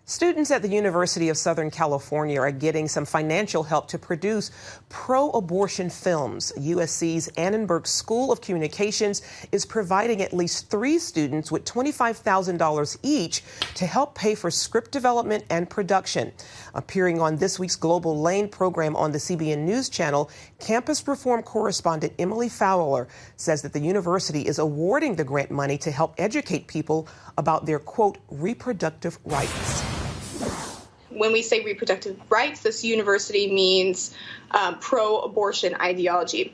Students at the University of Southern California are getting some financial help to produce pro-abortion films. USC's Annenberg School of Communications is providing at least 3 students with $25,000 each to help pay for script development and production. Appearing on this week's Global Lane program on the CBN News Channel, campus reform correspondent Emily Fowler says that the university is awarding the grant money to help educate people about their, quote, reproductive rights. When we say reproductive rights, this university means pro-abortion ideology.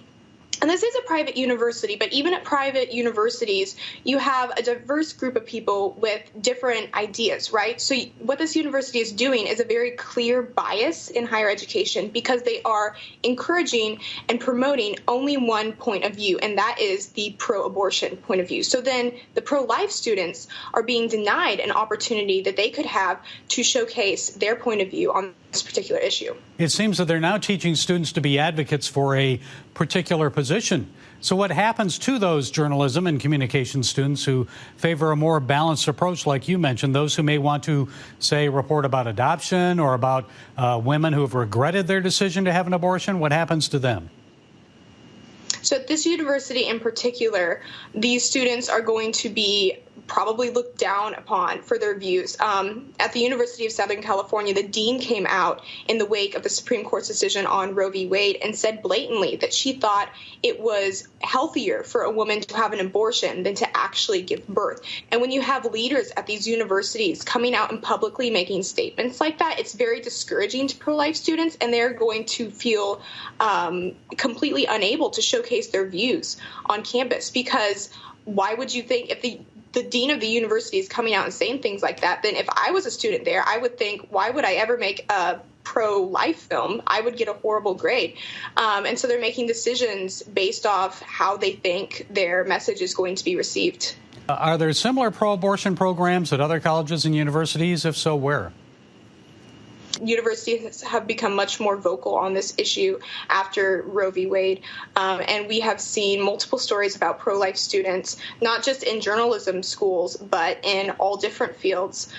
And this is a private university, but even at private universities, you have a diverse group of people with different ideas, right? So what this university is doing is a very clear bias in higher education because they are encouraging and promoting only one point of view, and that is the pro-abortion point of view. So then the pro-life students are being denied an opportunity that they could have to showcase their point of view on this particular issue. It seems that they're now teaching students to be advocates for a particular position. So what happens to those journalism and communication students who favor a more balanced approach, like you mentioned, those who may want to, say, report about adoption or about women who have regretted their decision to have an abortion? What happens to them? So at this university in particular, these students are going to be probably looked down upon for their views. At the University of Southern California, the dean came out in the wake of the Supreme Court's decision on Roe v. Wade and said blatantly that she thought it was healthier for a woman to have an abortion than to actually give birth. And when you have leaders at these universities coming out and publicly making statements like that, it's very discouraging to pro-life students, and they're going to feel completely unable to showcase their views on campus. Because why would you think if the dean of the university is coming out and saying things like that, then if I was a student there, I would think, why would I ever make a pro-life film? I would get a horrible grade. And so they're making decisions based off how they think their message is going to be received. Are there similar pro-abortion programs at other colleges and universities? If so, where? Universities have become much more vocal on this issue after Roe v. Wade, and we have seen multiple stories about pro-life students, not just in journalism schools, but in all different fields,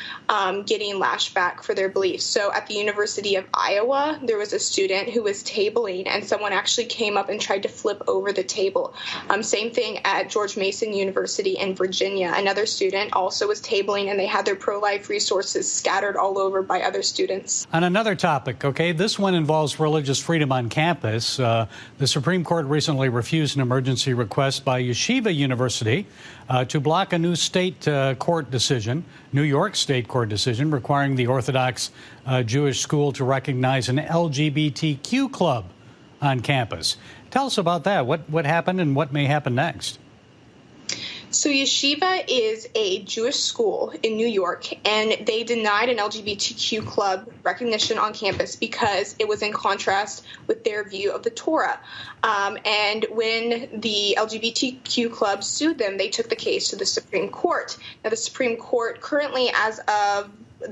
getting lashed back for their beliefs. So at the University of Iowa, there was a student who was tabling, and someone actually came up and tried to flip over the table. Same thing at George Mason University in Virginia. Another student also was tabling, and they had their pro-life resources scattered all over by other students. On another topic, okay, this one involves religious freedom on campus. The Supreme Court recently refused an emergency request by Yeshiva University to block a new state court decision, New York state court decision, requiring the Orthodox Jewish school to recognize an LGBTQ club on campus. Tell us about that. What happened and what may happen next? So Yeshiva is a Jewish school in New York, and they denied an LGBTQ club recognition on campus because it was in contrast with their view of the Torah. And when the LGBTQ club sued them, they took the case to the Supreme Court. Now, the Supreme Court currently, as of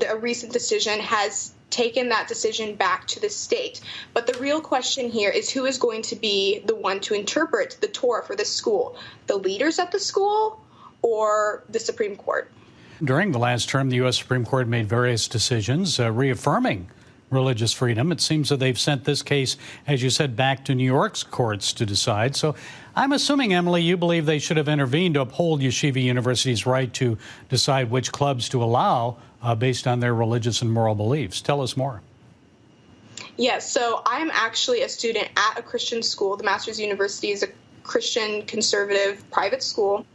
a recent decision, has taken that decision back to the state. But the real question here is who is going to be the one to interpret the Torah for the school, the leaders at the school or the Supreme Court? During the last term, the U.S. Supreme Court made various decisions reaffirming religious freedom. It seems that they've sent this case, as you said, back to New York's courts to decide. So I'm assuming, Emily, you believe they should have intervened to uphold Yeshiva University's right to decide which clubs to allow based on their religious and moral beliefs. Tell us more. Yes, so I'm actually a student at a Christian school. The Masters University is a Christian conservative private school,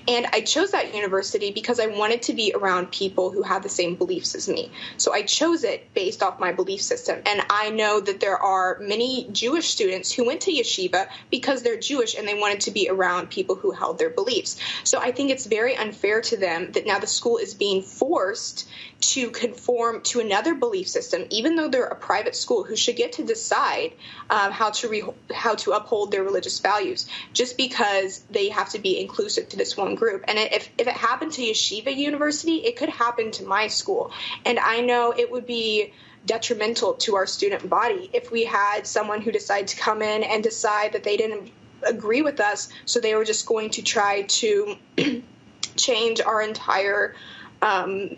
and I chose that university because I wanted to be around people who have the same beliefs as me. So I chose it based off my belief system, and I know that there are many Jewish students who went to yeshiva because they're Jewish and they wanted to be around people who held their beliefs. So I think it's very unfair to them that now the school is being forced to conform to another belief system, even though they're a private school who should get to decide how to uphold their religious values, just because they have to be inclusive to this one group. And if it happened to Yeshiva University, it could happen to my school. And I know it would be detrimental to our student body if we had someone who decided to come in and decide that they didn't agree with us, so they were just going to try to change our entire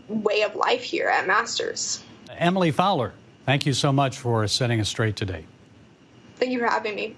way of life here at Masters. Emily Fowler, thank you so much for setting us straight today. Thank you for having me.